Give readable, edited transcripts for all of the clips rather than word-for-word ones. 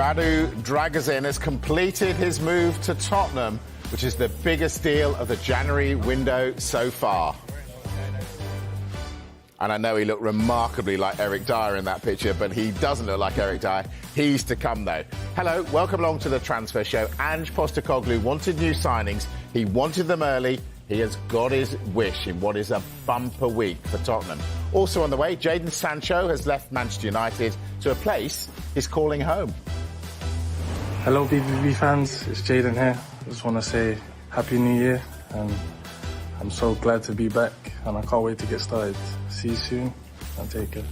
Radu Dragusin has completed his move to Tottenham, which is the biggest deal of the January window so far. And I know he looked remarkably like Eric Dier in that picture, but he doesn't look like Eric Dier. He's to come, though. Hello, welcome along to the Transfer Show. Ange Postecoglou wanted new signings. He wanted them early. He has got his wish in what is a bumper week for Tottenham. Also on the way, Jadon Sancho has left Manchester United to a place he's calling home. Hello, BBB fans. It's Jadon here. I just want to say Happy New Year. And I'm so glad to be back, and I can't wait to get started. See you soon, and take care.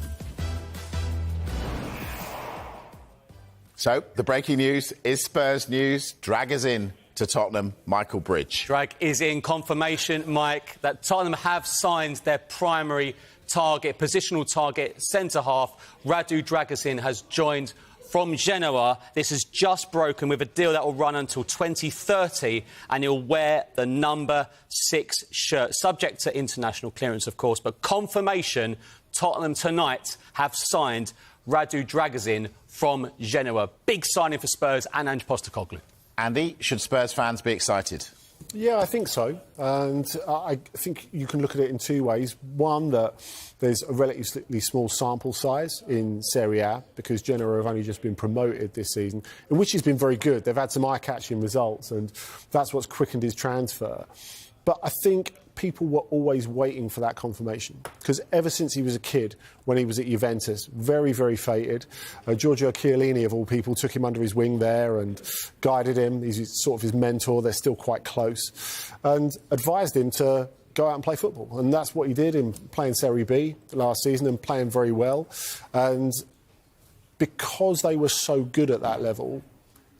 So, the breaking news is Spurs news. Drag us in to Tottenham, Michael Bridge. Drag is in confirmation, Mike, that Tottenham have signed their primary target, positional target, centre-half. Radu Dragusin has joined from Genoa. This has just broken with a deal that will run until 2030, and he'll wear the number 6 shirt, subject to international clearance, of course. But confirmation, Tottenham tonight have signed Radu Dragusin from Genoa. Big signing for Spurs and Ange Postecoglou. Andy, should Spurs fans be excited? Yeah, I think so. And I think you can look at it in two ways. One, that there's a relatively small sample size in Serie A because Genoa have only just been promoted this season, in which has been very good. They've had some eye-catching results, and that's what's quickened his transfer. But I think people were always waiting for that confirmation because ever since he was a kid, when he was at Juventus, very, very fated. Giorgio Chiellini, of all people, took him under his wing there and guided him. He's sort of his mentor. They're still quite close. And advised him to go out and play football. And that's what he did in playing Serie B last season and playing very well. And because they were so good at that level,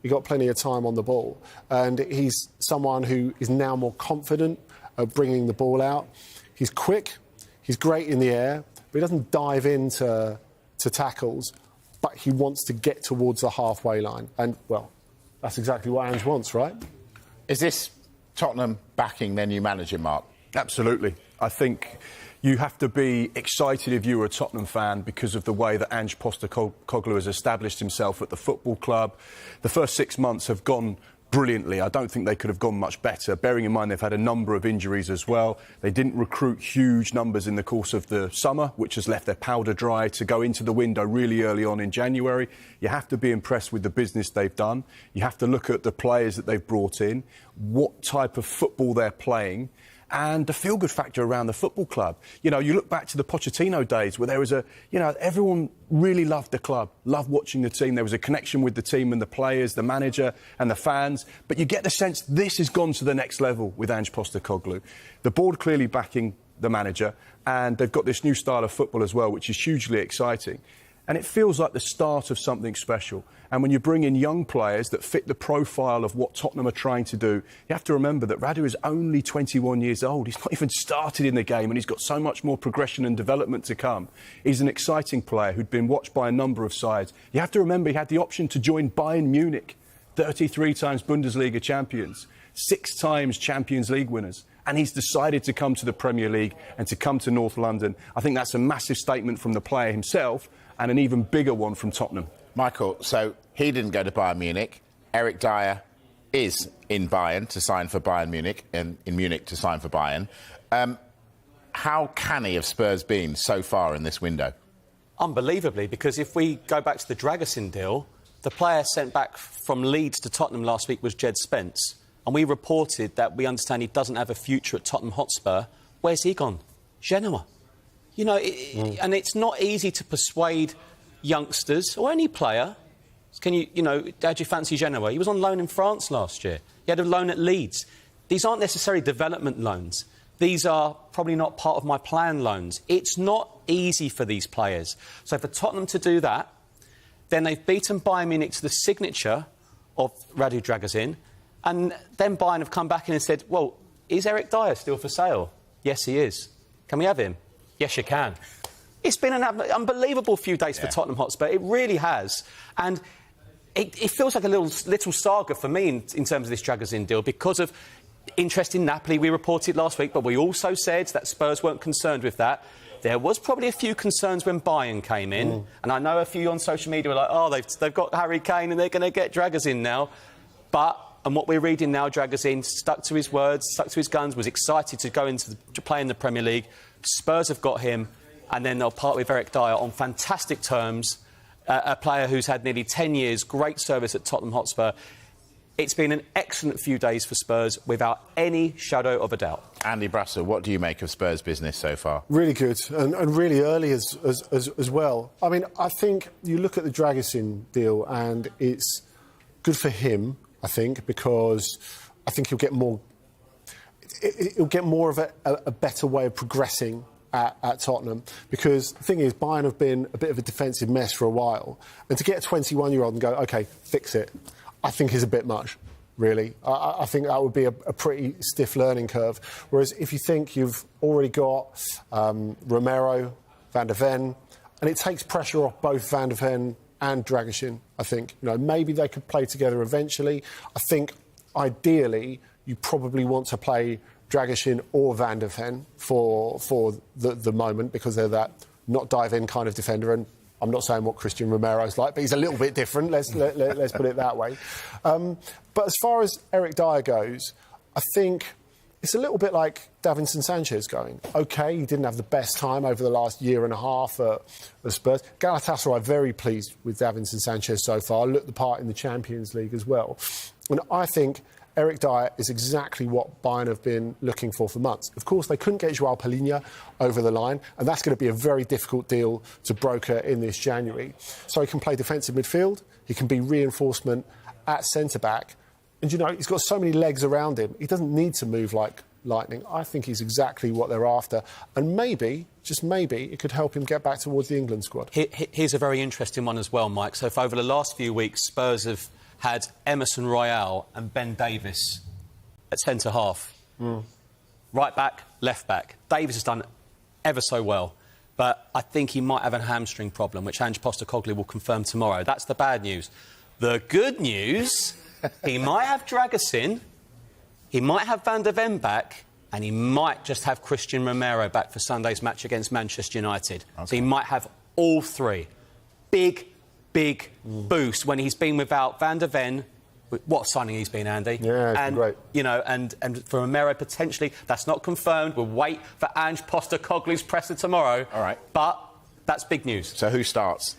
he got plenty of time on the ball. And he's someone who is now more confident of bringing the ball out. He's quick, he's great in the air, but he doesn't dive into tackles, but he wants to get towards the halfway line. And, well, that's exactly what Ange wants, right? Is this Tottenham backing their new manager, Mark? Absolutely. I think you have to be excited if you were a Tottenham fan because of the way that Ange Postecoglou has established himself at the football club. The first 6 months have gone brilliantly. I don't think they could have gone much better, bearing in mind they've had a number of injuries as well. They didn't recruit huge numbers in the course of the summer, which has left their powder dry to go into the window really early on in January. You have to be impressed with the business they've done. You have to look at the players that they've brought in, what type of football they're playing, and the feel-good factor around the football club. You know, you look back to the Pochettino days where there was everyone really loved the club, loved watching the team. There was a connection with the team and the players, the manager and the fans. But you get the sense this has gone to the next level with Ange Postecoglou. The board clearly backing the manager, and they've got this new style of football as well, which is hugely exciting. And it feels like the start of something special. And when you bring in young players that fit the profile of what Tottenham are trying to do, you have to remember that Radu is only 21 years old. He's not even started in the game, and he's got so much more progression and development to come. He's an exciting player who'd been watched by a number of sides. You have to remember he had the option to join Bayern Munich, 33 times Bundesliga champions, 6 times Champions League winners. And he's decided to come to the Premier League and to come to North London. I think that's a massive statement from the player himself, and an even bigger one from Tottenham. Michael, so he didn't go to Bayern Munich. Eric Dier is in Bayern to sign for Bayern Munich, and in Munich to sign for Bayern. How canny have Spurs been so far in this window? Unbelievably, because if we go back to the Dragusin deal, the player sent back from Leeds to Tottenham last week was Jed Spence, and we reported that we understand he doesn't have a future at Tottenham Hotspur. Where's he gone? Genoa. You know, and it's not easy to persuade youngsters or any player. Can you, how'd you fancy Genoa? He was on loan in France last year. He had a loan at Leeds. These aren't necessarily development loans. These are probably not part of my plan loans. It's not easy for these players. So for Tottenham to do that, then they've beaten Bayern Munich to the signature of Radu Dragusin, and then Bayern have come back in and said, well, is Eric Dier still for sale? Yes, he is. Can we have him? Yes, you can. It's been an unbelievable few days for Tottenham Hotspur. It really has. And it feels like a little saga for me in terms of this Dragusin deal because of interest in Napoli we reported last week, but we also said that Spurs weren't concerned with that. There was probably a few concerns when Bayern came in, and I know a few on social media were like, oh, they've got Harry Kane and they're going to get Dragusin now. But, and what we're reading now, Dragusin stuck to his words, stuck to his guns, was excited to go to play in the Premier League. Spurs have got him, and then they'll part with Eric Dier on fantastic terms, a player who's had nearly 10 years, great service at Tottenham Hotspur. It's been an excellent few days for Spurs, without any shadow of a doubt. Andy Brassel, what do you make of Spurs' business so far? Really good, and really early as well. I mean, I think you look at the Dragusin deal, and it's good for him, I think, because I think he'll get more. He'll get more of a better way of progressing at Tottenham, because the thing is, Bayern have been a bit of a defensive mess for a while, and to get a 21-year-old and go, OK, fix it, I think is a bit much, really. I think that would be a pretty stiff learning curve. Whereas if you think you've already got Romero, Van der Ven, and it takes pressure off both Van der Ven and Dragusin, I think. You know, maybe they could play together eventually. I think, ideally, you probably want to play Dragusin or Van der Ven for the moment, because they're that not dive-in kind of defender. And I'm not saying what Christian Romero's like, but he's a little bit different, let's put it that way. But as far as Eric Dier goes, I think it's a little bit like Jadon Sancho's going. OK, he didn't have the best time over the last year and a half at Spurs. Galatasaray are very pleased with Jadon Sancho so far, looked the part in the Champions League as well. And I think Eric Dier is exactly what Bayern have been looking for months. Of course, they couldn't get João Palhinha over the line, and that's going to be a very difficult deal to broker in this January. So he can play defensive midfield, he can be reinforcement at centre-back, and, you know, he's got so many legs around him, he doesn't need to move like lightning. I think he's exactly what they're after, and maybe, just maybe, it could help him get back towards the England squad. Here's a very interesting one as well, Mike. So if over the last few weeks, Spurs have had Emerson Royale and Ben Davies at centre-half. Right back, left back. Davies has done ever so well, but I think he might have a hamstring problem, which Ange Postecoglou will confirm tomorrow. That's the bad news. The good news, he might have Dragusin, he might have Van der Ven back, and he might just have Christian Romero back for Sunday's match against Manchester United. Okay. So he might have all three. Big boost when he's been without Van der Ven. What signing he's been, Andy? Yeah, it's been great. You know, and for Romero potentially, that's not confirmed. We'll wait for Ange Postecoglou's presser tomorrow. All right. But that's big news. So who starts?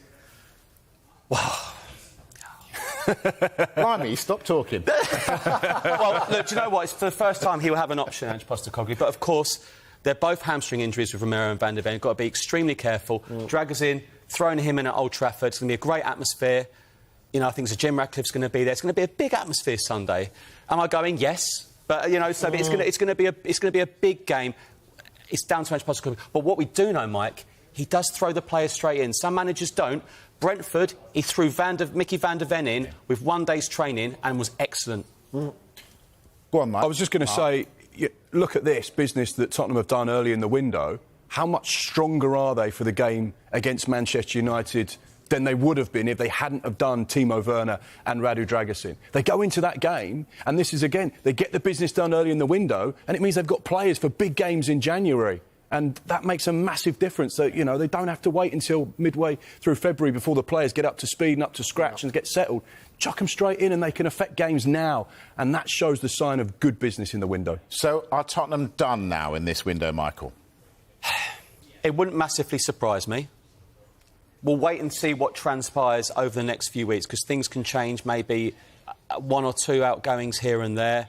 Blimey, stop talking. Well, look, do you know what? It's for the first time he will have an option, Ange Postecoglou. But of course, they're both hamstring injuries with Romero and Van der Ven. You've got to be extremely careful. Dragusin, throwing him in at Old Trafford. It's going to be a great atmosphere. You know, I think Sir Jim Ratcliffe's going to be there. It's going to be a big atmosphere Sunday. Am I going? Yes. But, you know, so it's going to be a big game. It's down to Ange Postecoglou. But what we do know, Mike, he does throw the players straight in. Some managers don't. Brentford, he threw Mickey Van der Ven in with one day's training and was excellent. Go on, Mike. I was just going to say, look at this business that Tottenham have done early in the window. How much stronger are they for the game against Manchester United than they would have been if they hadn't have done Timo Werner and Radu Dragusin? They go into that game, and this is, again, they get the business done early in the window, and it means they've got players for big games in January. And that makes a massive difference. That, you know, they don't have to wait until midway through February before the players get up to speed and up to scratch and get settled. Chuck them straight in and they can affect games now. And that shows the sign of good business in the window. So are Tottenham done now in this window, Michael? It wouldn't massively surprise me. We'll wait and see what transpires over the next few weeks, because things can change, maybe one or two outgoings here and there.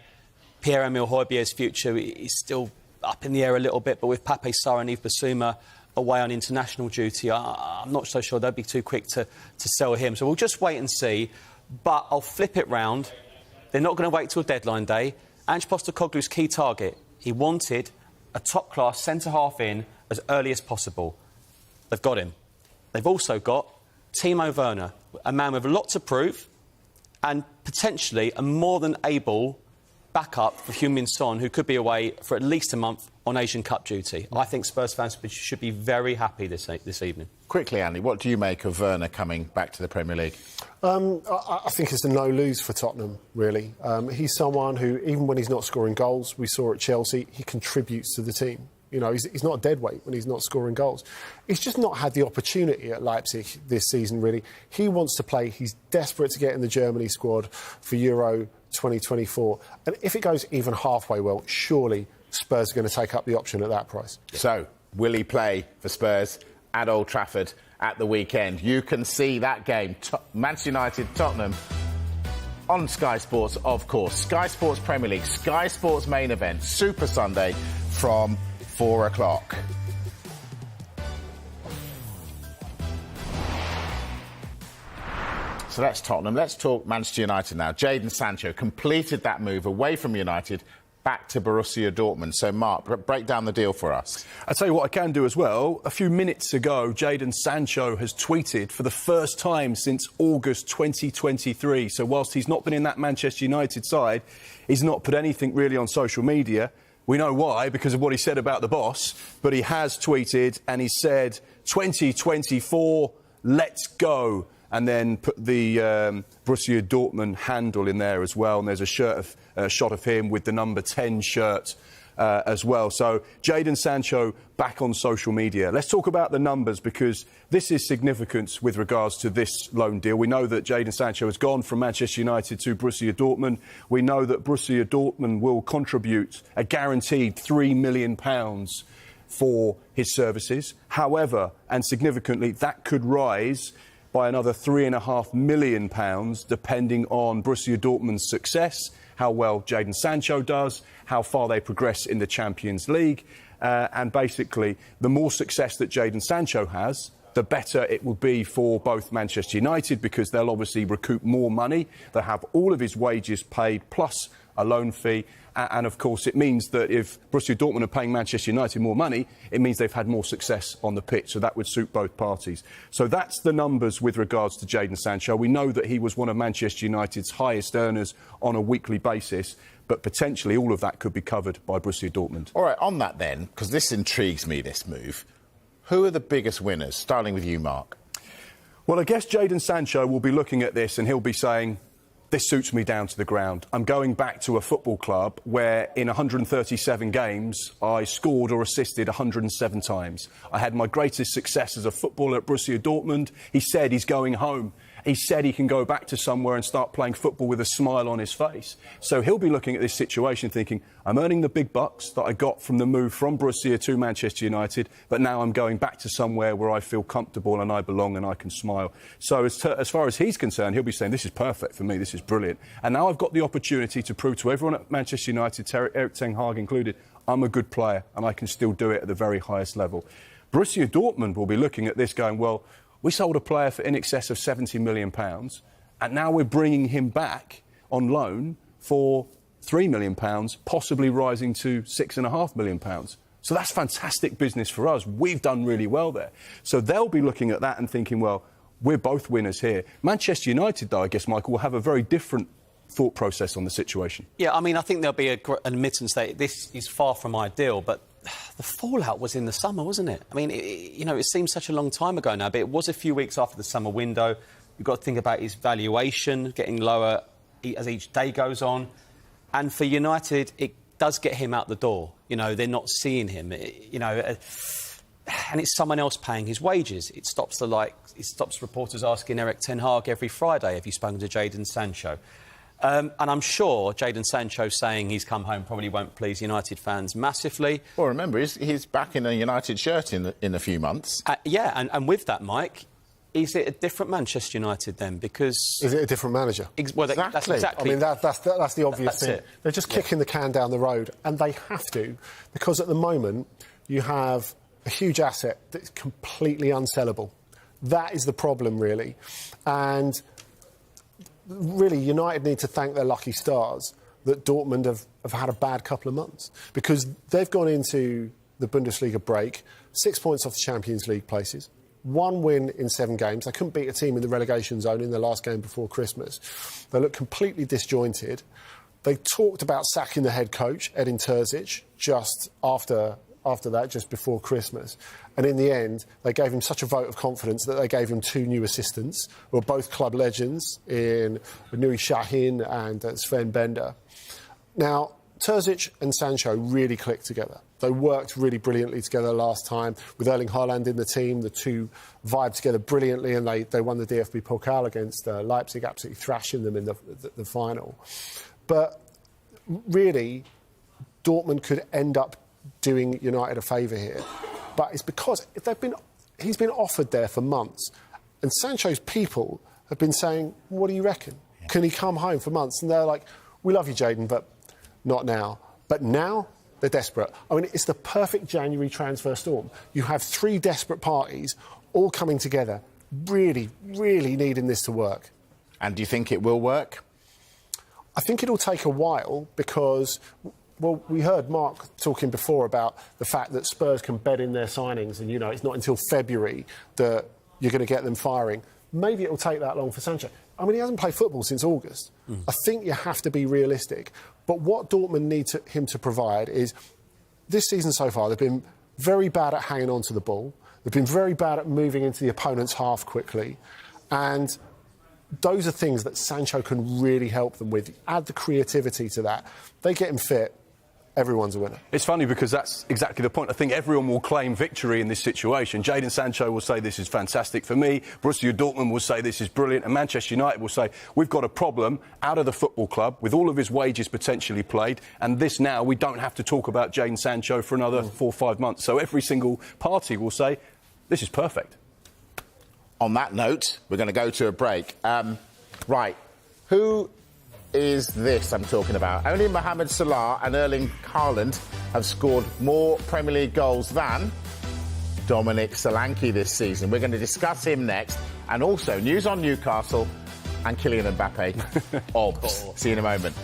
Pierre-Emile Højbjerg's future is still up in the air a little bit, but with Pape Sarr and Yves Bissouma away on international duty, I'm not so sure they'd be too quick to sell him. So we'll just wait and see. But I'll flip it round. They're not going to wait till deadline day. Ange Postecoglou's key target, he wanted a top-class centre-half in as early as possible. They've got him. They've also got Timo Werner, a man with a lot to prove and potentially a more than able backup for Heung-min Son, who could be away for at least a month on Asian Cup duty. I think Spurs fans should be very happy this evening. Quickly, Andy, what do you make of Werner coming back to the Premier League? I think it's a no-lose for Tottenham, really. He's someone who, even when he's not scoring goals, we saw at Chelsea, he contributes to the team. You know, he's not a dead weight when he's not scoring goals. He's just not had the opportunity at Leipzig this season, really. He wants to play. He's desperate to get in the Germany squad for Euro 2024. And if it goes even halfway well, surely Spurs are going to take up the option at that price. So, will he play for Spurs at Old Trafford at the weekend? You can see that game, Manchester United-Tottenham, on Sky Sports, of course. Sky Sports Premier League, Sky Sports main event, Super Sunday from 4 o'clock. So that's Tottenham. Let's talk Manchester United now. Jadon Sancho completed that move away from United back to Borussia Dortmund. So, Mark, break down the deal for us. I'll tell you what I can do as well. A few minutes ago, Jadon Sancho has tweeted for the first time since August 2023. So whilst he's not been in that Manchester United side, he's not put anything really on social media. We know why, because of what he said about the boss. But he has tweeted and he said, 2024, let's go. And then put the Borussia Dortmund handle in there as well. And there's a shot of him with the number 10 shirt as well. So Jadon Sancho back on social media. Let's talk about the numbers, because this is significant with regards to this loan deal. We know that Jadon Sancho has gone from Manchester United to Borussia Dortmund. We know that Borussia Dortmund will contribute a guaranteed £3 million for his services. However, and significantly, that could rise by another £3.5 million, depending on Borussia Dortmund's success, how well Jadon Sancho does, how far they progress in the Champions League. And basically, the more success that Jadon Sancho has, the better it will be for both Manchester United, because they'll obviously recoup more money. They'll have all of his wages paid, plus a loan fee. And, of course, it means that if Borussia Dortmund are paying Manchester United more money, it means they've had more success on the pitch. So that would suit both parties. So that's the numbers with regards to Jadon Sancho. We know that he was one of Manchester United's highest earners on a weekly basis, but potentially all of that could be covered by Borussia Dortmund. All right, on that then, because this intrigues me, this move, who are the biggest winners? Starting with you, Mark. Well, I guess Jadon Sancho will be looking at this and he'll be saying, this suits me down to the ground. I'm going back to a football club where in 137 games I scored or assisted 107 times. I had my greatest success as a footballer at Borussia Dortmund. He said he's going home. He said he can go back to somewhere and start playing football with a smile on his face. So he'll be looking at this situation thinking, I'm earning the big bucks that I got from the move from Borussia to Manchester United, but now I'm going back to somewhere where I feel comfortable and I belong and I can smile. So as far as he's concerned, he'll be saying, this is perfect for me, this is brilliant. And now I've got the opportunity to prove to everyone at Manchester United, Erik ten Hag included, I'm a good player and I can still do it at the very highest level. Borussia Dortmund will be looking at this going, well, we sold a player for in excess of £70 million, and now we're bringing him back on loan for £3 million, possibly rising to £6.5 million. So that's fantastic business for us. We've done really well there. So they'll be looking at that and thinking, well, we're both winners here. Manchester United, though, I guess, Michael, will have a very different thought process on the situation. Yeah, I mean, I think there'll be an admittance that this is far from ideal, but the fallout was in the summer, wasn't it? I mean, it seems such a long time ago now, but it was a few weeks after the summer window. You've got to think about his valuation getting lower as each day goes on. And for United, it does get him out the door. You know, they're not seeing him, and it's someone else paying his wages. It stops reporters asking Erik ten Hag every Friday, have you spoken to Jadon Sancho? And I'm sure Jadon Sancho saying he's come home probably won't please United fans massively. Well, remember, he's back in a United shirt in a few months. Yeah, and with that, Mike, is it a different Manchester United then? Because is it a different manager? Well, exactly. That's exactly. I mean, that's the obvious thing. It. They're just kicking the can down the road, and they have to, because at the moment you have a huge asset that's completely unsellable. That is the problem, really, and really, United need to thank their lucky stars that Dortmund have had a bad couple of months, because they've gone into the Bundesliga break 6 points off the Champions League places, 1 win in 7 games. They couldn't beat a team in the relegation zone in their last game before Christmas. They look completely disjointed. They talked about sacking the head coach, Edin Terzic, just after that, just before Christmas. And in the end, they gave him such a vote of confidence that they gave him 2 new assistants, who are both club legends in Nuri Sahin and Sven Bender. Now, Terzic and Sancho really clicked together. They worked really brilliantly together last time. With Erling Haaland in the team, the two vibed together brilliantly, and they won the DFB Pokal against Leipzig, absolutely thrashing them in the final. But really, Dortmund could end up doing United a favour here. But it's because he's been offered there for months. And Sancho's people have been saying, what do you reckon? Can he come home for months? And they're like, we love you, Jadon, but not now. But now, they're desperate. I mean, it's the perfect January transfer storm. You have three desperate parties all coming together, really, really needing this to work. And do you think it will work? I think it'll take a while because, well, we heard Mark talking before about the fact that Spurs can bed in their signings and, it's not until February that you're going to get them firing. Maybe it'll take that long for Sancho. I mean, he hasn't played football since August. I think you have to be realistic. But what Dortmund need him to provide is, this season so far, they've been very bad at hanging on to the ball. They've been very bad at moving into the opponent's half quickly. And those are things that Sancho can really help them with. Add the creativity to that. They get him fit. Everyone's a winner. It's funny because that's exactly the point. I think everyone will claim victory in this situation. Jadon Sancho will say this is fantastic for me. Borussia Dortmund will say this is brilliant. And Manchester United will say we've got a problem out of the football club with all of his wages potentially played. And this now, we don't have to talk about Jadon Sancho for another 4 or 5 months. So every single party will say this is perfect. On that note, we're going to go to a break. Right. Who is this I'm talking about? Only Mohamed Salah and Erling Haaland have scored more Premier League goals than Dominic Solanke this season. We're going to discuss him next. And also news on Newcastle and Kylian Mbappe. Obs. See you in a moment.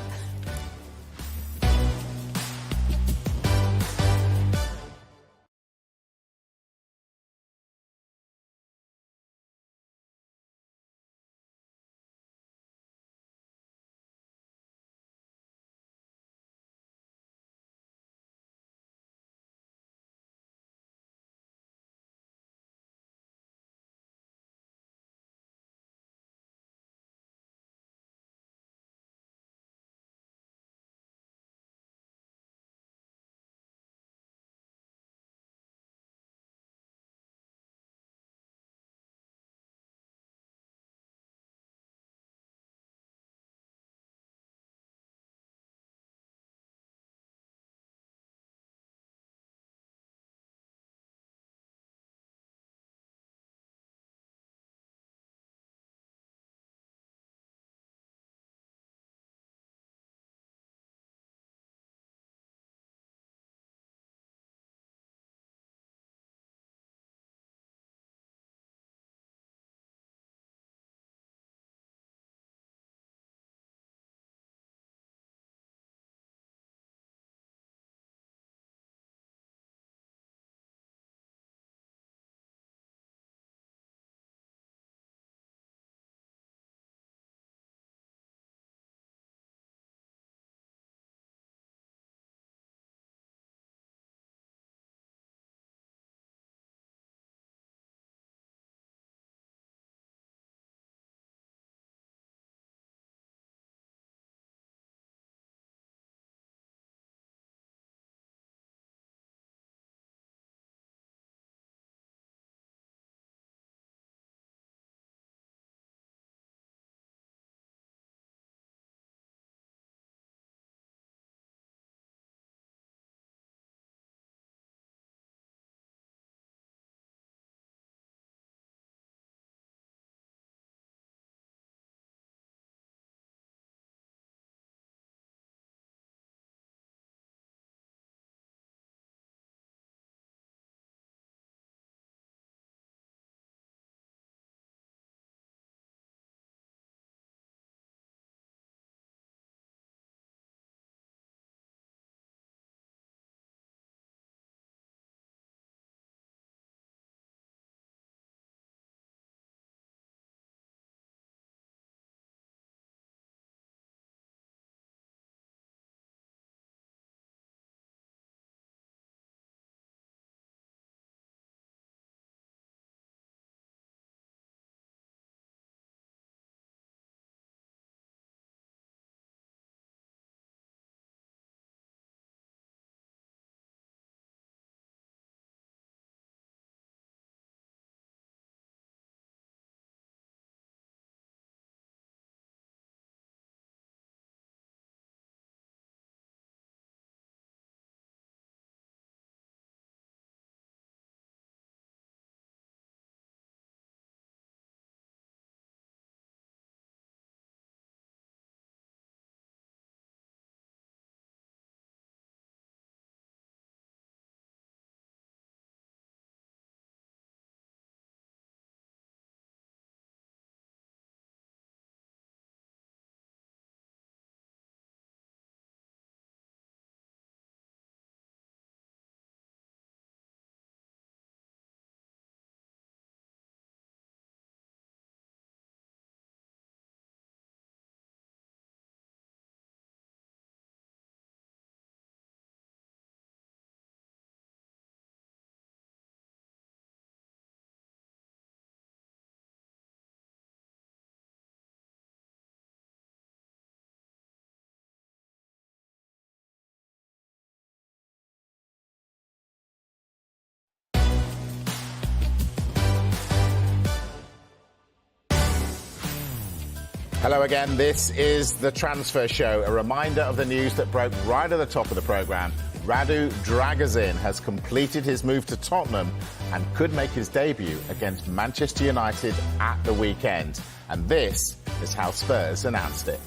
Hello again. This is the Transfer Show. A reminder of the news that broke right at the top of the programme. Radu Dragusin has completed his move to Tottenham and could make his debut against Manchester United at the weekend. And this is how Spurs announced it.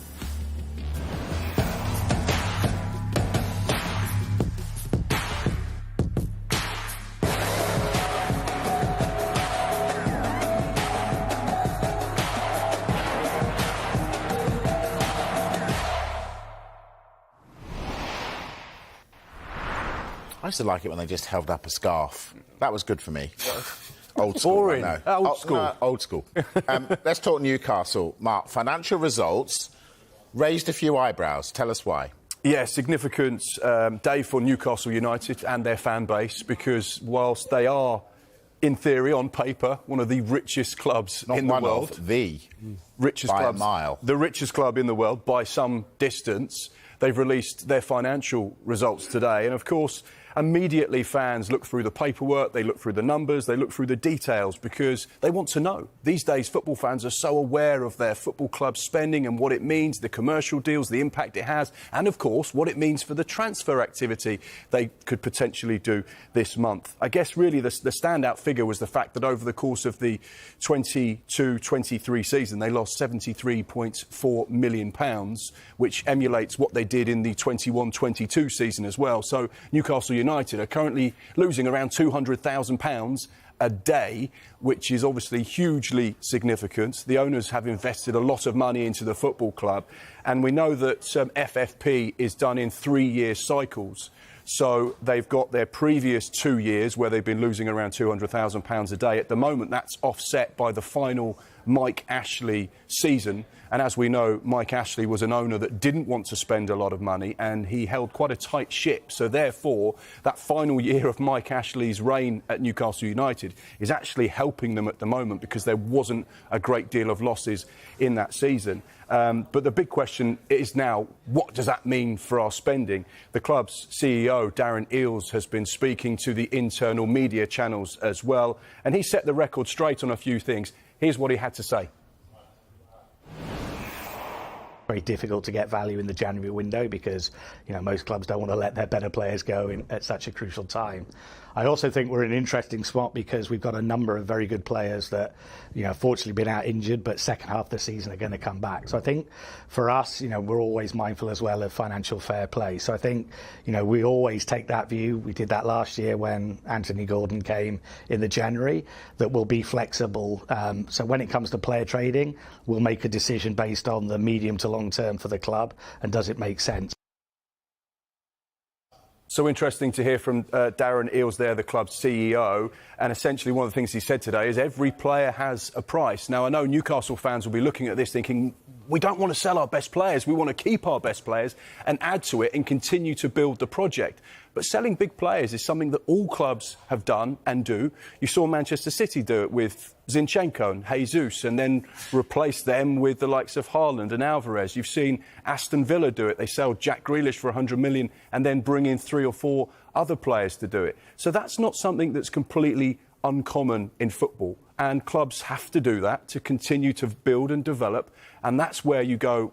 I used to like it when they just held up a scarf. That was good for me. Old school. Boring. No. Old school. No, old school. Let's talk Newcastle. Mark, financial results raised a few eyebrows. Tell us why. Yeah, significant day for Newcastle United and their fan base, because whilst they are, in theory, on paper, one of the richest clubs in the world. The richest by clubs, a mile. The richest club in the world by some distance. They've released their financial results today, and of course, immediately fans look through the paperwork, they look through the numbers, they look through the details, because they want to know. These days, football fans are so aware of their football club spending and what it means, the commercial deals, the impact it has, and of course, what it means for the transfer activity they could potentially do this month. I guess really the standout figure was the fact that over the course of the 22-23 season, they lost £73.4 million, which emulates what they did in the 21-22 season as well. So Newcastle United are currently losing around £200,000 a day, which is obviously hugely significant. The owners have invested a lot of money into the football club, and we know that FFP is done in 3-year cycles. So they've got their previous 2 years where they've been losing around £200,000 a day. At the moment, that's offset by the final Mike Ashley season. And as we know, Mike Ashley was an owner that didn't want to spend a lot of money, and he held quite a tight ship. So therefore, that final year of Mike Ashley's reign at Newcastle United is actually helping them at the moment, because there wasn't a great deal of losses in that season. But the big question is now, what does that mean for our spending? The club's CEO, Darren Eales, has been speaking to the internal media channels as well, and he set the record straight on a few things. Here's what he had to say. Very difficult to get value in the January window, because most clubs don't want to let their better players go at such a crucial time. I also think we're in an interesting spot because we've got a number of very good players that fortunately been out injured, but second half of the season are going to come back. So I think for us, we're always mindful as well of financial fair play. So I think we always take that view. We did that last year when Anthony Gordon came in the January, that we'll be flexible. So when it comes to player trading, we'll make a decision based on the medium to long term for the club, and does it make sense. So interesting to hear from Darren Eales there, the club's CEO. And essentially one of the things he said today is every player has a price. Now, I know Newcastle fans will be looking at this thinking, we don't want to sell our best players. We want to keep our best players and add to it and continue to build the project. But selling big players is something that all clubs have done and do. You saw Manchester City do it with Zinchenko and Jesus, and then replace them with the likes of Haaland and Alvarez. You've seen Aston Villa do it. They sell Jack Grealish for £100 million and then bring in 3 or 4 other players to do it. So that's not something that's completely uncommon in football. And clubs have to do that to continue to build and develop. And that's where you go,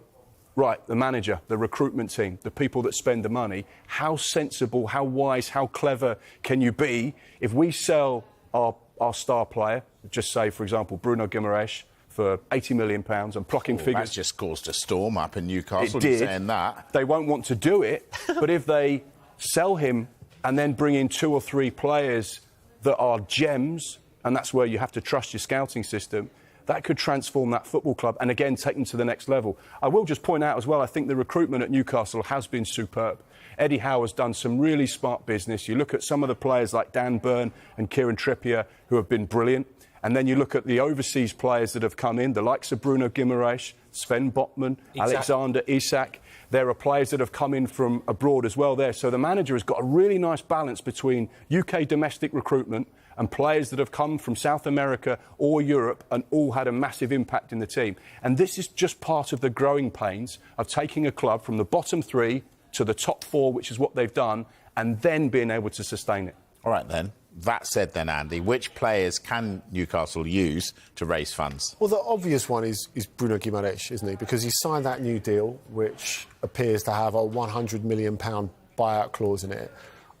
right, the manager, the recruitment team, the people that spend the money, how sensible, how wise, how clever can you be if we sell our star player, just say, for example, Bruno Guimaraes, for £80 million and plucking figures. That's just caused a storm up in Newcastle. It did. Saying that. They won't want to do it, but if they sell him and then bring in 2 or 3 players that are gems, and that's where you have to trust your scouting system, that could transform that football club and, again, take them to the next level. I will just point out as well, I think the recruitment at Newcastle has been superb. Eddie Howe has done some really smart business. You look at some of the players like Dan Burn and Kieran Trippier, who have been brilliant. And then you look at the overseas players that have come in, the likes of Bruno Guimaraes, Sven Botman, Alexander Isak. There are players that have come in from abroad as well there. So the manager has got a really nice balance between UK domestic recruitment and players that have come from South America or Europe and all had a massive impact in the team. And this is just part of the growing pains of taking a club from the bottom 3 to the top 4, which is what they've done, and then being able to sustain it. All right, then. That said, then, Andy, which players can Newcastle use to raise funds? Well, the obvious one is Bruno Guimaraes, isn't he? Because he signed that new deal, which appears to have a £100 million buyout clause in it.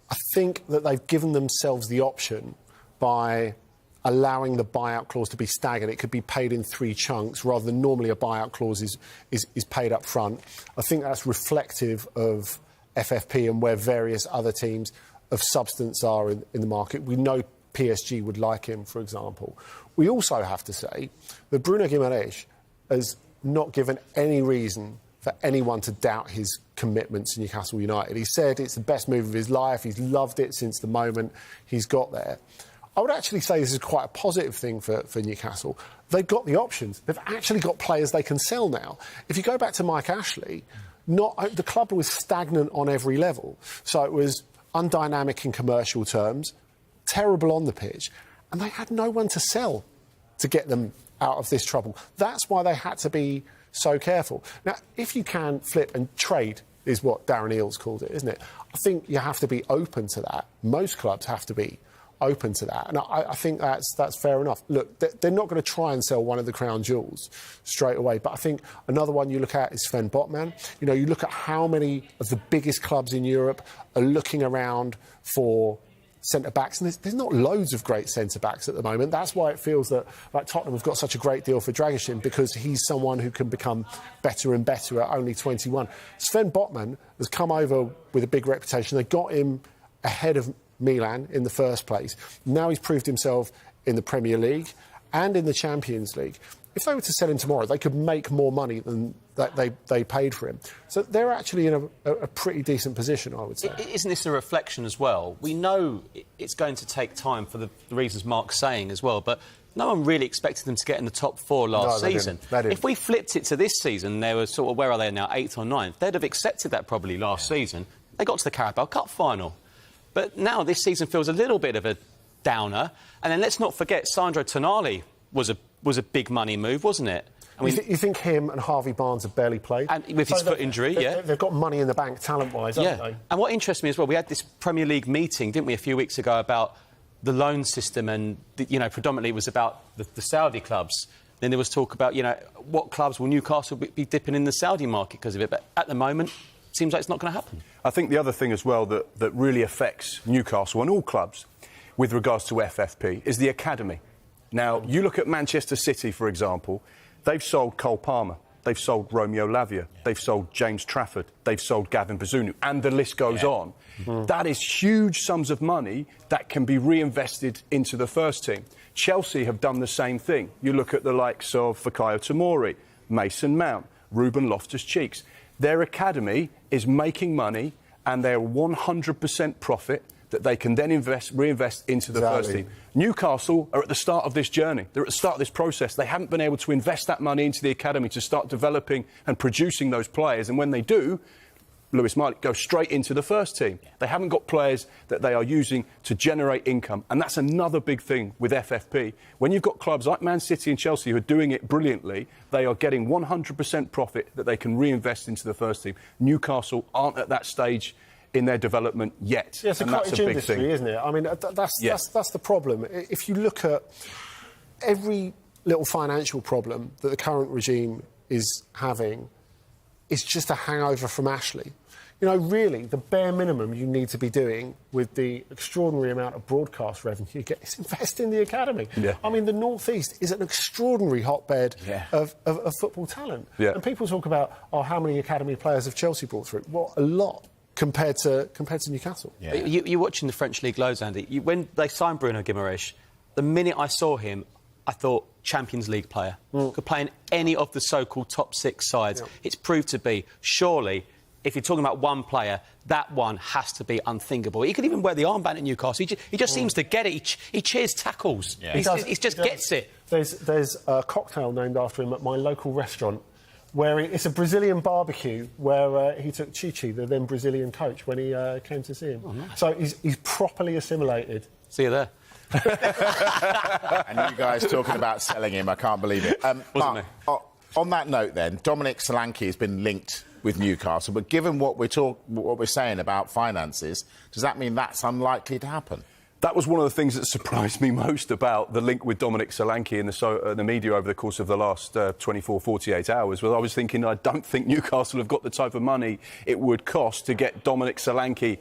I think that they've given themselves the option by allowing the buyout clause to be staggered. It could be paid in 3 chunks rather than normally a buyout clause is paid up front. I think that's reflective of FFP and where various other teams of substance are in the market. We know PSG would like him, for example. We also have to say that Bruno Guimaraes has not given any reason for anyone to doubt his commitment to Newcastle United. He said it's the best move of his life. He's loved it since the moment he's got there. I would actually say this is quite a positive thing for Newcastle. They've got the options. They've actually got players they can sell now. If you go back to Mike Ashley, the club was stagnant on every level. So it was undynamic in commercial terms, terrible on the pitch, and they had no one to sell to get them out of this trouble. That's why they had to be so careful. Now, if you can flip and trade, is what Darren Eales called it, isn't it? I think you have to be open to that. Most clubs have to be open to that, and I think that's fair enough. Look, they're not going to try and sell one of the crown jewels straight away, but I think another one you look at is Sven Botman. You know, you look at how many of the biggest clubs in Europe are looking around for centre-backs, and there's not loads of great centre-backs at the moment. That's why it feels that like Tottenham have got such a great deal for Dragusin, because he's someone who can become better and better at only 21. Sven Botman has come over with a big reputation. They got him ahead of Milan in the first place. Now he's proved himself in the Premier League and in the Champions League. If they were to sell him tomorrow, they could make more money than that they paid for him. So they're actually in a pretty decent position, I would say. Isn't this a reflection as well? We know it's going to take time for the reasons Mark's saying as well, but no one really expected them to get in the top 4 last season. They didn't. If we flipped it to this season, they were sort of, where are they now, 8th or 9th? They'd have accepted that probably last season. They got to the Carabao Cup final. But now this season feels a little bit of a downer. And then let's not forget, Sandro Tonali was a big money move, wasn't it? I mean, you think him and Harvey Barnes have barely played? And with his foot injury, yeah. They've got money in the bank, talent-wise, haven't they? And what interests me as well, we had this Premier League meeting, didn't we, a few weeks ago about the loan system, and, predominantly it was about the Saudi clubs. Then there was talk about, what clubs will Newcastle be dipping in the Saudi market because of it. But at the moment, it seems like it's not going to happen. I think the other thing as well that really affects Newcastle and all clubs with regards to FFP is the academy. Now, you look at Manchester City, for example, they've sold Cole Palmer, they've sold Romeo Lavia, they've sold James Trafford, they've sold Gavin Bazunu, and the list goes on. That is huge sums of money that can be reinvested into the first team. Chelsea have done the same thing. You look at the likes of Fikayo Tomori, Mason Mount, Ruben Loftus-Cheeks. Their academy is making money, and they're 100% profit that they can then reinvest into the first team. Newcastle are at the start of this journey. They're at the start of this process. They haven't been able to invest that money into the academy to start developing and producing those players. And when they do, Lewis Miley goes straight into the first team. They haven't got players that they are using to generate income. And that's another big thing with FFP. When you've got clubs like Man City and Chelsea who are doing it brilliantly, they are getting 100% profit that they can reinvest into the first team. Newcastle aren't at that stage in their development yet. Yeah, it's a cottage industry, isn't it? I mean, that's the problem. If you look at every little financial problem that the current regime is having, it's just a hangover from Ashley. Really, the bare minimum you need to be doing with the extraordinary amount of broadcast revenue you get is invest in the academy. Yeah. I mean, the North East is an extraordinary hotbed of football talent. Yeah. And people talk about, how many academy players have Chelsea brought through? Well, a lot. Compared to Newcastle. Yeah. You're watching the French League loads, Andy. When they signed Bruno Guimaraes, the minute I saw him, I thought Champions League player. Could play in any of the so-called top 6 sides. Yeah. It's proved to be. Surely, if you're talking about one player, that one has to be unthinkable. He could even wear the armband at Newcastle. He just seems to get it. He cheers tackles. Yeah. He just gets it. There's a cocktail named after him at my local restaurant, where it's a Brazilian barbecue where he took Chichi, the then Brazilian coach, when he came to see him. Oh, nice. So he's properly assimilated. See you there. And you guys talking about selling him, I can't believe it. Mark, on that note then, Dominic Solanke has been linked with Newcastle, but given what we're saying about finances, does that mean that's unlikely to happen? That was one of the things that surprised me most about the link with Dominic Solanke in the media over the course of the last 24, 48 hours. Was I was thinking, I don't think Newcastle have got the type of money it would cost to get Dominic Solanke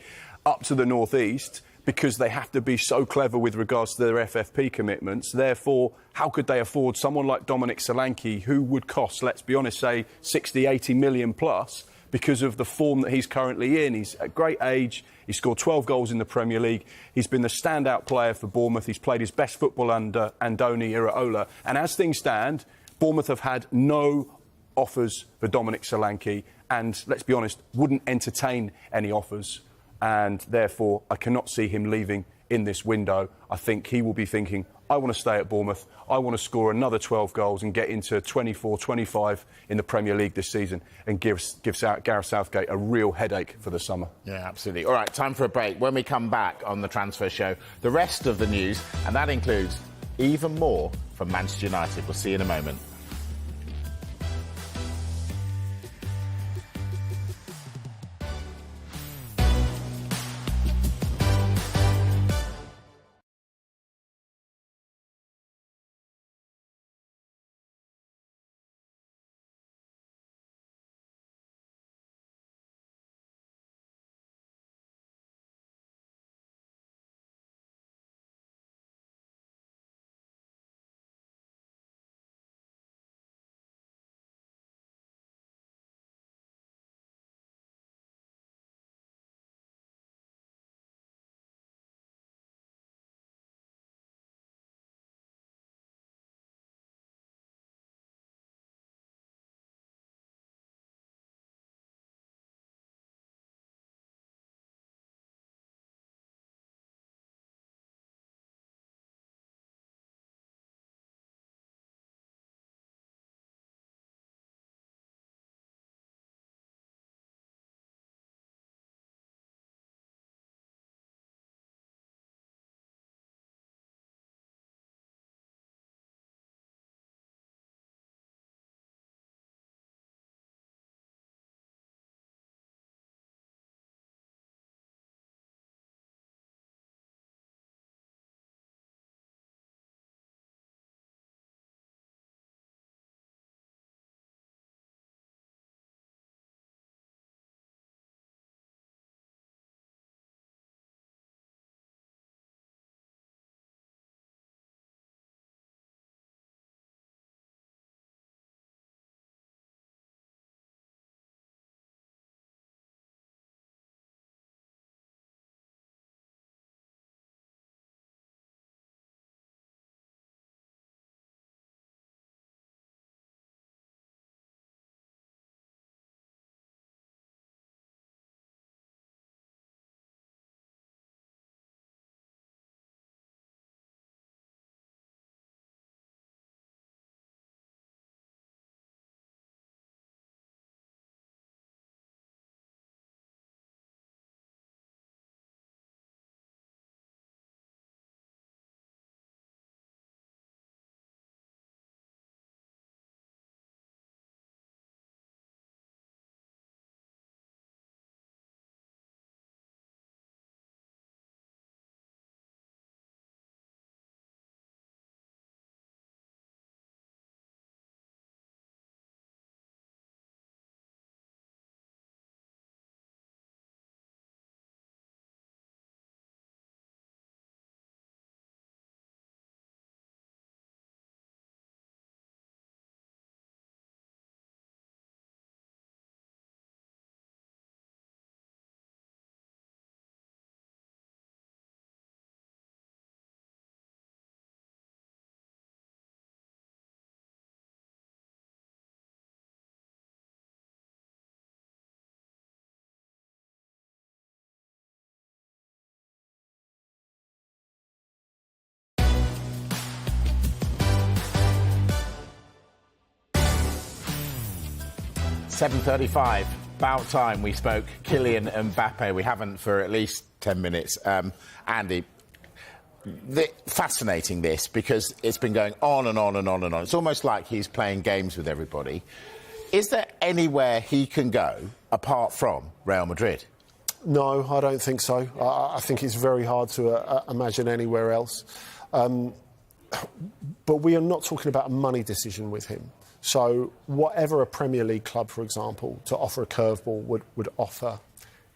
up to the northeast, because they have to be so clever with regards to their FFP commitments. Therefore, how could they afford someone like Dominic Solanke, who would cost, let's be honest, say 60, 80 million plus, because of the form that he's currently in? He's at great age. He scored 12 goals in the Premier League. He's been the standout player for Bournemouth. He's played his best football under Andoni Iraola. And as things stand, Bournemouth have had no offers for Dominic Solanke, and, let's be honest, wouldn't entertain any offers. And therefore, I cannot see him leaving in this window. I think he will be thinking, I want to stay at Bournemouth, I want to score another 12 goals and get into 24, 25 in the Premier League this season, and give Gareth Southgate a real headache for the summer. Yeah, absolutely. All right, time for a break. When we come back on the Transfer Show, the rest of the news, and that includes even more from Manchester United. We'll see you in a moment. $7:35. About time we spoke Kylian Mbappe. We haven't for at least 10 minutes. Andy, fascinating this, because it's been going on and on and on and on. It's almost like he's playing games with everybody. Is there anywhere he can go apart from Real Madrid? No, I don't think so. I think it's very hard to imagine anywhere else. But we are not talking about a money decision with him. So whatever a Premier League club, for example, to offer a curveball would offer,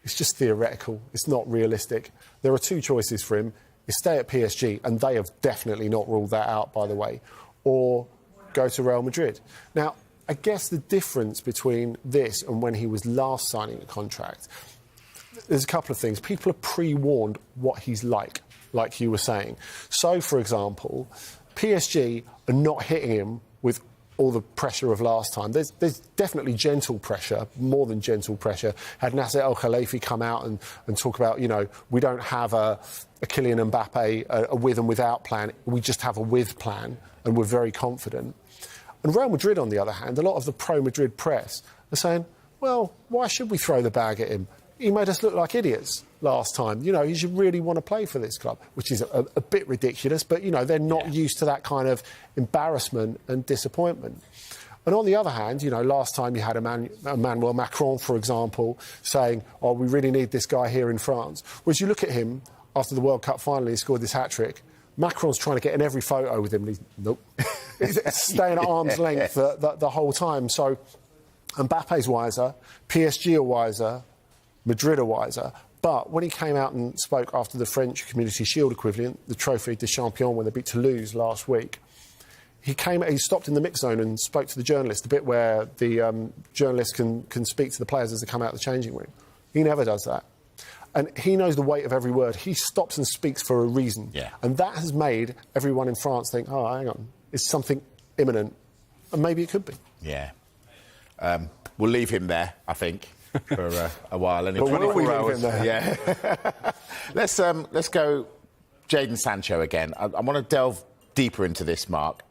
it's just theoretical. It's not realistic. There are two choices for him. Is stay at PSG, and they have definitely not ruled that out, by the way, or go to Real Madrid. Now, I guess the difference between this and when he was last signing a contract, there's a couple of things. People are pre-warned what he's like you were saying. So, for example, PSG are not hitting him with all the pressure of last time. There's definitely gentle pressure, more than gentle pressure. Had Nasser El-Khelaïfi come out and talk about, we don't have a Kylian Mbappe, a with and without plan. We just have a with plan, and we're very confident. And Real Madrid, on the other hand, a lot of the pro-Madrid press are saying, well, why should we throw the bag at him? He made us look like idiots last time. He should really want to play for this club, which is a bit ridiculous, but, they're not used to that kind of embarrassment and disappointment. And on the other hand, last time you had Emmanuel Macron, for example, saying, oh, we really need this guy here in France. Whereas you look at him after the World Cup final, he scored this hat-trick. Macron's trying to get in every photo with him. And he's, nope. He's staying at arm's length the whole time. So Mbappe's wiser, PSG are wiser, Madrid are wiser. But when he came out and spoke after the French Community Shield equivalent, the Trophée des Champions, when they beat Toulouse last week, he stopped in the mix zone and spoke to the journalist, the bit where the journalist can speak to the players as they come out of the changing room. He never does that. And he knows the weight of every word. He stops and speaks for a reason. Yeah. And that has made everyone in France think, oh, hang on, it's something imminent. And maybe it could be. Yeah. We'll leave him there, I think, for a while. Anyway. But will we leave him there? Yeah. Let's go Jadon Sancho again. I want to delve deeper into this, Mark.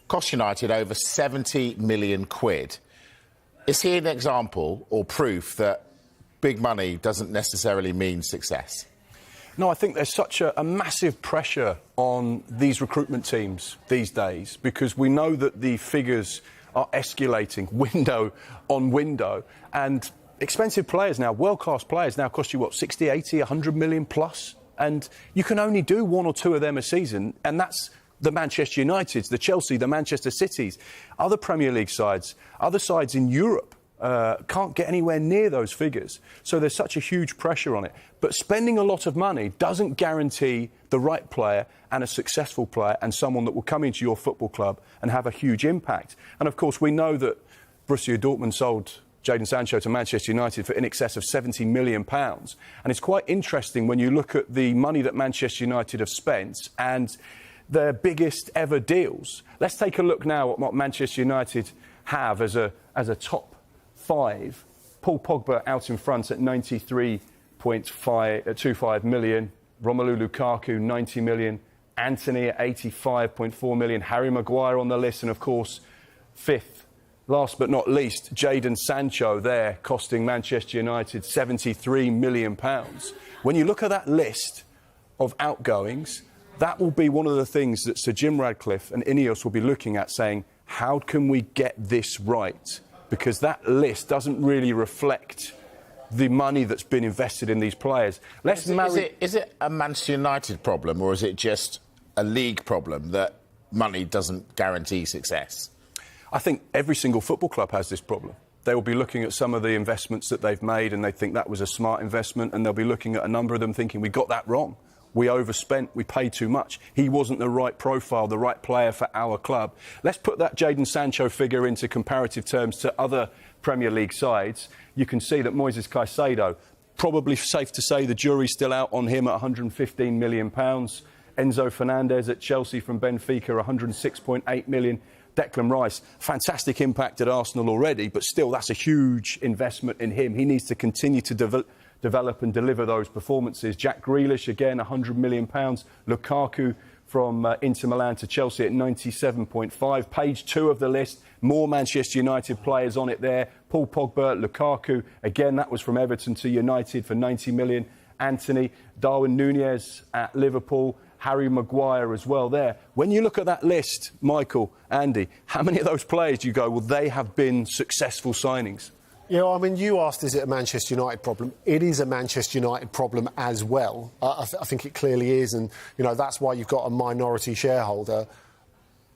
Cost United over 70 million quid. Is he an example or proof that big money doesn't necessarily mean success? No, I think there's such a massive pressure on these recruitment teams these days because we know that the figures are escalating window on window, and expensive players now, world-class players now cost you, 60, 80, 100 million plus? And you can only do one or two of them a season, and that's the Manchester Uniteds, the Chelsea, the Manchester Cities, other Premier League sides, other sides in Europe. Can't get anywhere near those figures. So there's such a huge pressure on it. But spending a lot of money doesn't guarantee the right player and a successful player and someone that will come into your football club and have a huge impact. And, of course, we know that Borussia Dortmund sold Jadon Sancho to Manchester United for in excess of £70 million. And it's quite interesting when you look at the money that Manchester United have spent and their biggest ever deals. Let's take a look now at what Manchester United have as a top 5. Paul Pogba out in front at 93.25 million. Romelu Lukaku, 90 million. Antony at 85.4 million. Harry Maguire on the list. And, of course, 5th, last but not least, Jadon Sancho there, costing Manchester United £73 million. When you look at that list of outgoings, that will be one of the things that Sir Jim Radcliffe and Ineos will be looking at, saying, how can we get this right? Because that list doesn't really reflect the money that's been invested in these players. Is it a Manchester United problem, or is it just a league problem that money doesn't guarantee success? I think every single football club has this problem. They will be looking at some of the investments that they've made and they think that was a smart investment, and they'll be looking at a number of them thinking, we got that wrong. We overspent, we paid too much. He wasn't the right profile, the right player for our club. Let's put that Jadon Sancho figure into comparative terms to other Premier League sides. You can see that Moises Caicedo, probably safe to say the jury's still out on him at £115 million. Enzo Fernandez at Chelsea from Benfica, £106.8 million. Declan Rice, fantastic impact at Arsenal already, but still that's a huge investment in him. He needs to continue to develop and deliver those performances. Jack Grealish, again, £100 million. Lukaku from Inter Milan to Chelsea at 97.5. Page 2 of the list, more Manchester United players on it there. Paul Pogba, Lukaku, again, that was from Everton to United for 90 million. Anthony, Darwin Núñez at Liverpool, Harry Maguire as well there. When you look at that list, Michael, Andy, how many of those players do you go, well, they have been successful signings? Yeah, I mean, you asked, is it a Manchester United problem? It is a Manchester United problem as well. I think it clearly is, and, you know, that's why you've got a minority shareholder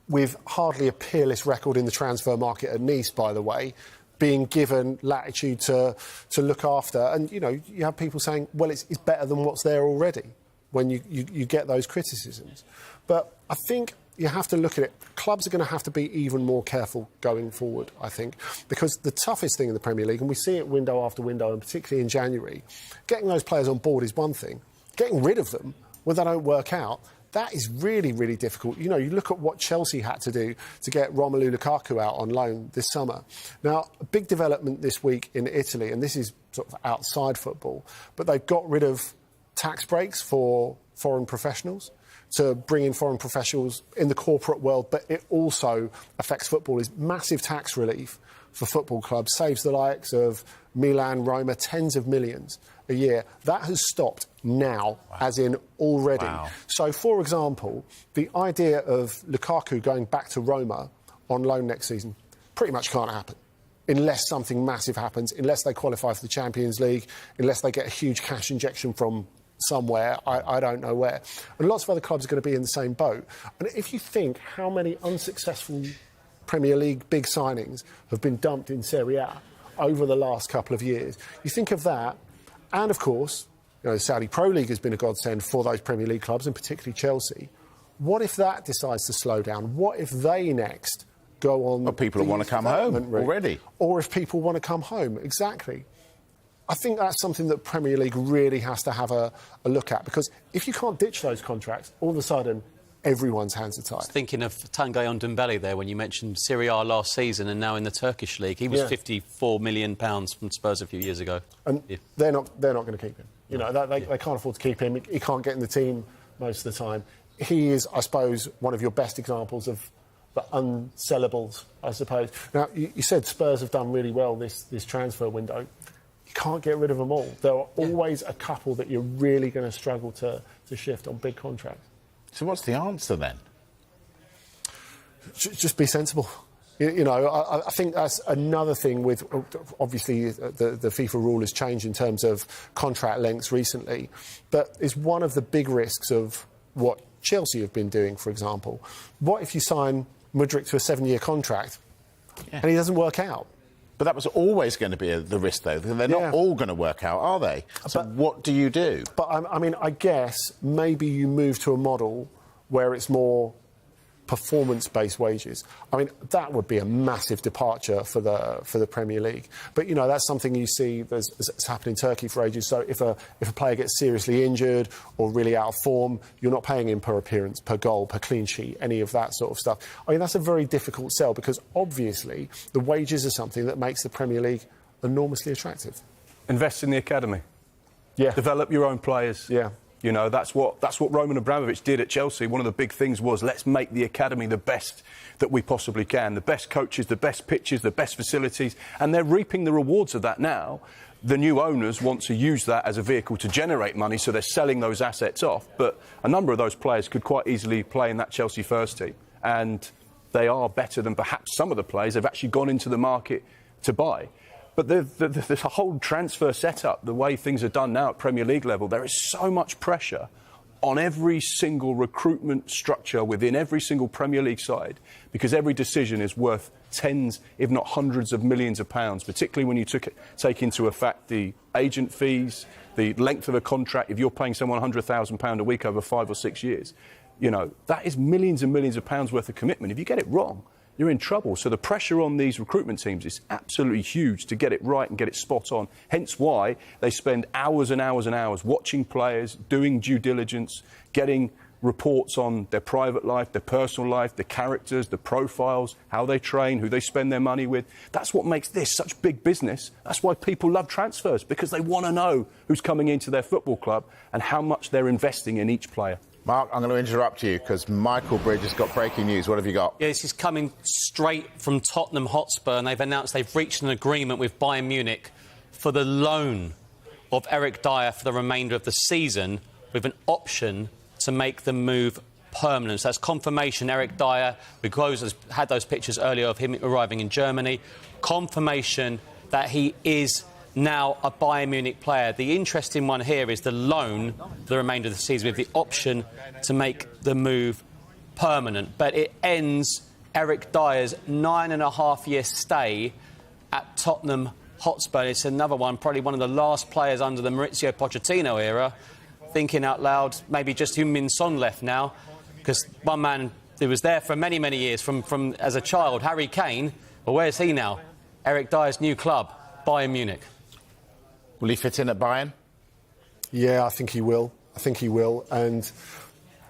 with hardly a peerless record in the transfer market at Nice, by the way, being given latitude to look after. And, you know, you have people saying, well, it's better than what's there already when you get those criticisms. But I think you have to look at it. Clubs are going to have to be even more careful going forward, I think, because the toughest thing in the Premier League, and we see it window after window, and particularly in January, getting those players on board is one thing. Getting rid of them when they don't work out, that is really, really difficult. You know, you look at what Chelsea had to do to get Romelu Lukaku out on loan this summer. Now, a big development this week in Italy, and this is sort of outside football, but they've got rid of tax breaks for foreign professionals, to bring in foreign professionals in the corporate world, but it also affects football. Is massive tax relief for football clubs, saves the likes of Milan, Roma, tens of millions a year. That has stopped now, as in already. Wow. So, for example, the idea of Lukaku going back to Roma on loan next season pretty much can't happen unless something massive happens, unless they qualify for the Champions League, unless they get a huge cash injection from somewhere, I don't know where. And lots of other clubs are going to be in the same boat. And if you think how many unsuccessful Premier League big signings have been dumped in Serie A over the last couple of years, you think of that, and of course, you know, the Saudi Pro League has been a godsend for those Premier League clubs, and particularly Chelsea. What if that decides to slow down? What if they next go on... Well, people want to come home already. Or if people want to come home, exactly. I think that's something that Premier League really has to have a look at, because if you can't ditch those contracts, all of a sudden everyone's hands are tied. I was thinking of Tanguy Ndombele there when you mentioned Serie A last season and now in the Turkish league. He was £54 million from Spurs a few years ago. And they're not going to keep him. You know, they can't afford to keep him. He can't get in the team most of the time. He is, I suppose, one of your best examples of the unsellables, I suppose. Now, you said Spurs have done really well this transfer window. You can't get rid of them all. There are always a couple that you're really going to struggle to shift on big contracts. So what's the answer then? Just be sensible. You know, I think that's another thing with, obviously, the FIFA rule has changed in terms of contract lengths recently, but it's one of the big risks of what Chelsea have been doing, for example. What if you sign Mudryk to a 7-year contract and he doesn't work out? But that was always going to be the risk, though. They're not all going to work out, are they? So what do you do? But, I mean, I guess maybe you move to a model where it's more performance-based wages. I mean, that would be a massive departure for the Premier League. But, you know, that's something you see that's happened in Turkey for ages. So if a player gets seriously injured or really out of form, you're not paying him per appearance, per goal, per clean sheet, any of that sort of stuff. I mean, that's a very difficult sell because, obviously, the wages are something that makes the Premier League enormously attractive. Invest in the academy. Yeah. Develop your own players. Yeah. You know, that's what Roman Abramovich did at Chelsea. One of the big things was, let's make the academy the best that we possibly can. The best coaches, the best pitches, the best facilities. And they're reaping the rewards of that now. The new owners want to use that as a vehicle to generate money, so they're selling those assets off. But a number of those players could quite easily play in that Chelsea first team. And they are better than perhaps some of the players they've actually gone into the market to buy. But the whole transfer setup, the way things are done now at Premier League level, there is so much pressure on every single recruitment structure within every single Premier League side, because every decision is worth tens, if not hundreds of millions of pounds, particularly when you take into effect the agent fees, the length of a contract. If you're paying someone £100,000 a week over 5 or 6 years, you know, that is millions and millions of pounds worth of commitment. If you get it wrong, you're in trouble. So the pressure on these recruitment teams is absolutely huge to get it right and get it spot on. Hence why they spend hours and hours and hours watching players, doing due diligence, getting reports on their private life, their personal life, the characters, the profiles, how they train, who they spend their money with. That's what makes this such big business. That's why people love transfers, because they want to know who's coming into their football club and how much they're investing in each player. Mark, I'm going to interrupt you because Michael Bridge has got breaking news. What have you got? Yeah, this is coming straight from Tottenham Hotspur, and they've announced they've reached an agreement with Bayern Munich for the loan of Eric Dier for the remainder of the season, with an option to make the move permanent. So that's confirmation. Eric Dier, we had those pictures earlier of him arriving in Germany. Confirmation that he is now a Bayern Munich player. The interesting one here is the loan for the remainder of the season with the option to make the move permanent. But it ends Eric Dier's 9.5-year stay at Tottenham Hotspur. It's another one, probably one of the last players under the Maurizio Pochettino era. Thinking out loud, maybe just Heung-min Son left now, because one man who was there for many, many years from as a child, Harry Kane, well, where's he now? Eric Dier's new club, Bayern Munich. Will he fit in at Bayern? Yeah, I think he will. And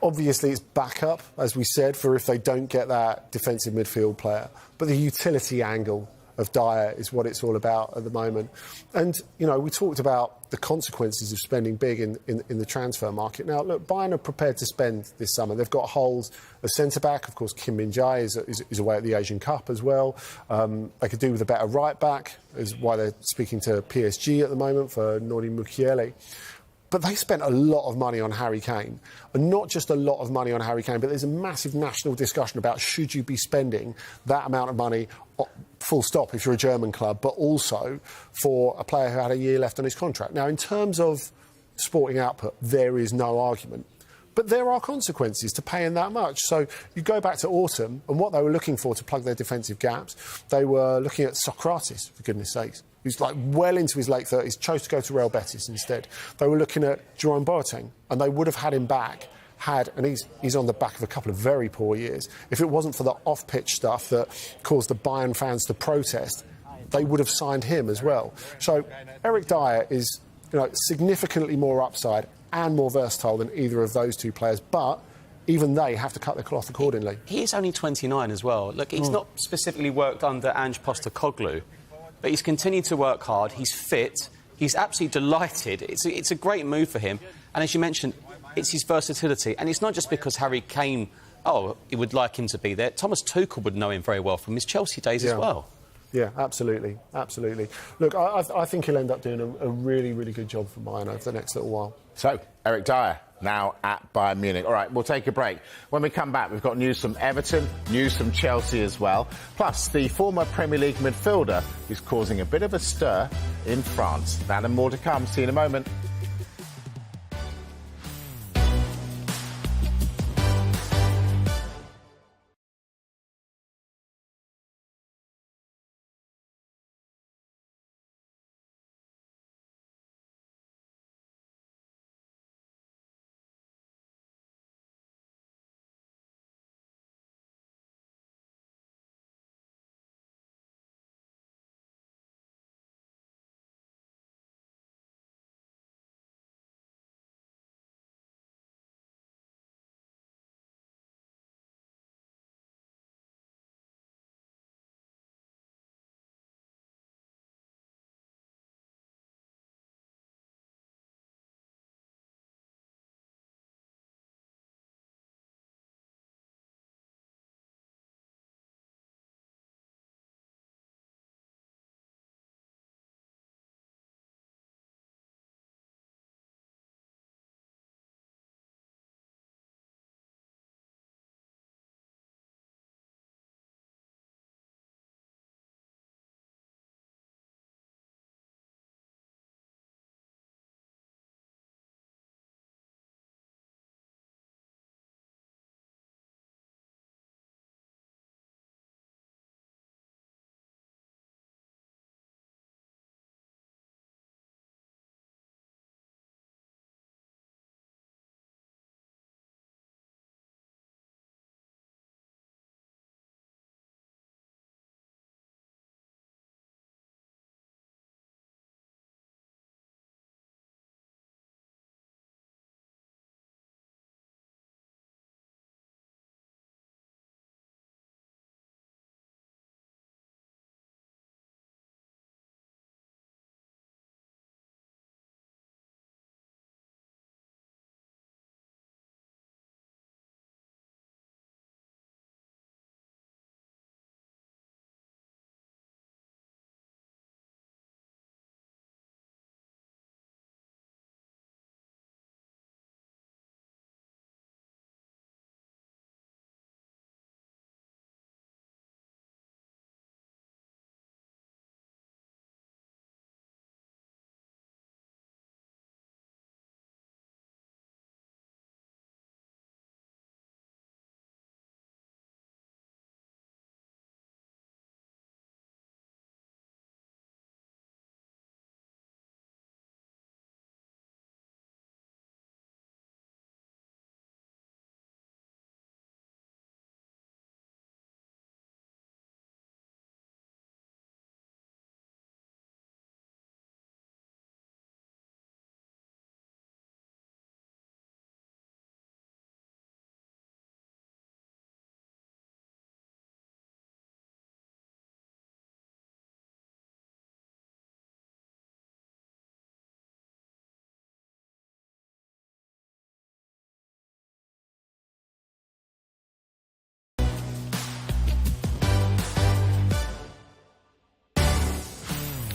obviously it's backup, as we said, for if they don't get that defensive midfield player. But the utility angle of Dier is what it's all about at the moment. And, you know, we talked about the consequences of spending big in the transfer market. Now, look, Bayern are prepared to spend this summer. They've got holes of centre-back. Of course, Kim Min-jae is away at the Asian Cup as well. They could do with a better right-back, is why they're speaking to PSG at the moment for Nori Mukiele. But they spent a lot of money on Harry Kane. And not just a lot of money on Harry Kane, but there's a massive national discussion about should you be spending that amount of money, full stop, if you're a German club, but also for a player who had a year left on his contract. Now, in terms of sporting output, there is no argument. But there are consequences to paying that much. So you go back to autumn, and what they were looking for to plug their defensive gaps, they were looking at Socrates, for goodness sakes, who's like well into his late 30s, chose to go to Real Betis instead. They were looking at Jerome Boateng, and they would have had him back and he's on the back of a couple of very poor years. If it wasn't for the off-pitch stuff that caused the Bayern fans to protest, they would have signed him as well. So Eric Dier is, you know, significantly more upside and more versatile than either of those two players, but even they have to cut their cloth accordingly. He is only 29 as well. Look, he's not specifically worked under Ange Postecoglou, but he's continued to work hard. He's fit. He's absolutely delighted. It's a great move for him. And as you mentioned, it's his versatility. And it's not just because Harry Kane, he would like him to be there. Thomas Tuchel would know him very well from his Chelsea days as well. Yeah, absolutely. Look, I think he'll end up doing a really, really good job for Bayern over the next little while. So, Eric Dier, now at Bayern Munich. All right, we'll take a break. When we come back, we've got news from Everton, news from Chelsea as well, plus the former Premier League midfielder who's causing a bit of a stir in France. That and more to come. See you in a moment.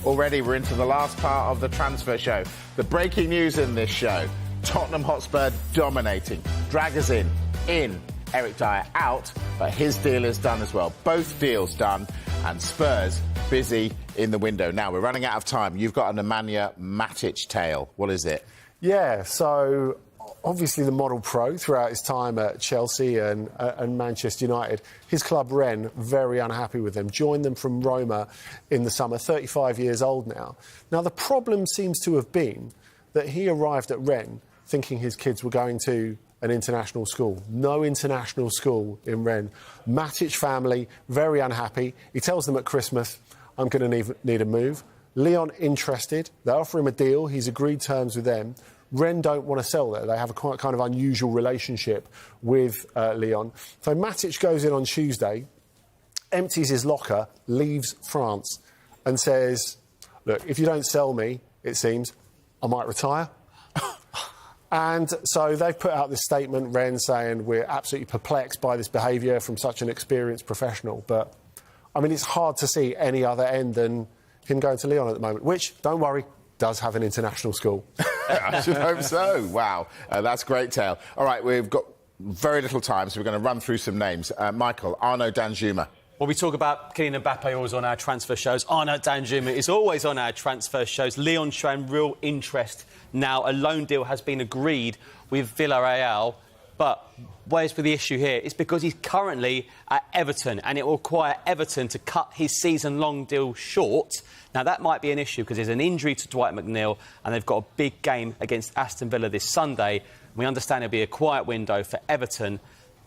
Already we're into the last part of the transfer show. The breaking news in this show: Tottenham Hotspur dominating. Dragusin in, Eric Dier out, but his deal is done as well. Both deals done, and Spurs busy in the window. Now, we're running out of time. You've got an Nemanja Matic tale. What is it? Yeah, so obviously the model pro throughout his time at Chelsea and Manchester United. His club, Rennes, very unhappy with him. Joined them from Roma in the summer, 35 years old now. Now, the problem seems to have been that he arrived at Rennes thinking his kids were going to an international school. No international school in Rennes. Matic family, very unhappy. He tells them at Christmas, I'm going to need a move. Lyon interested. They offer him a deal. He's agreed terms with them. Rennes don't want to sell there. They have a quite kind of unusual relationship with Lyon. So Matic goes in on Tuesday, empties his locker, leaves France and says, look, if you don't sell me, it seems, I might retire. And so they've put out this statement, Rennes, saying we're absolutely perplexed by this behaviour from such an experienced professional. But, I mean, it's hard to see any other end than him going to Lyon at the moment, which, don't worry, does have an international school. I should hope so. Wow, that's a great tale. All right, we've got very little time, so we're going to run through some names. Michael, Arnaud Danjuma. Well, we talk about Kylian Mbappe always on our transfer shows. Arnaud Danjuma is always on our transfer shows. Lyon showing real interest now. A loan deal has been agreed with Villarreal. But where's the issue here? It's because he's currently at Everton, and it will require Everton to cut his season-long deal short. Now, that might be an issue because there's an injury to Dwight McNeil, and they've got a big game against Aston Villa this Sunday. We understand it'll be a quiet window for Everton.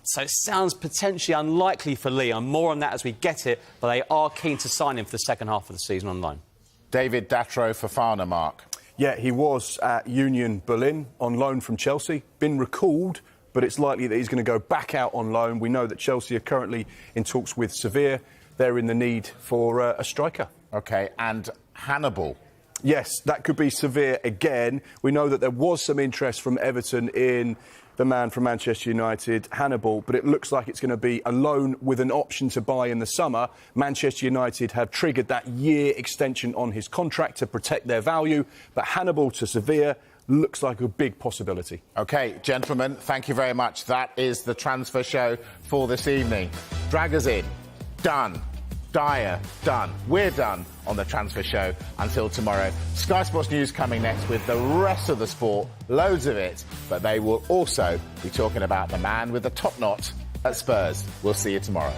So it sounds potentially unlikely for Lyon. More on that as we get it, but they are keen to sign him for the second half of the season on loan. David Datro Fofana, Mark. Yeah, he was at Union Berlin on loan from Chelsea. Been recalled, but it's likely that he's going to go back out on loan. We know that Chelsea are currently in talks with Sevilla. They're in the need for a striker. OK, and Hannibal. Yes, that could be Sevilla again. We know that there was some interest from Everton in the man from Manchester United, Hannibal, but it looks like it's going to be a loan with an option to buy in the summer. Manchester United have triggered that year extension on his contract to protect their value, but Hannibal to Sevilla looks like a big possibility. OK, gentlemen, thank you very much. That is the transfer show for this evening. Dragusin, done. Dier, done. We're done on the transfer show until tomorrow. Sky Sports News coming next with the rest of the sport, loads of it, but they will also be talking about the man with the top knot at Spurs. We'll see you tomorrow.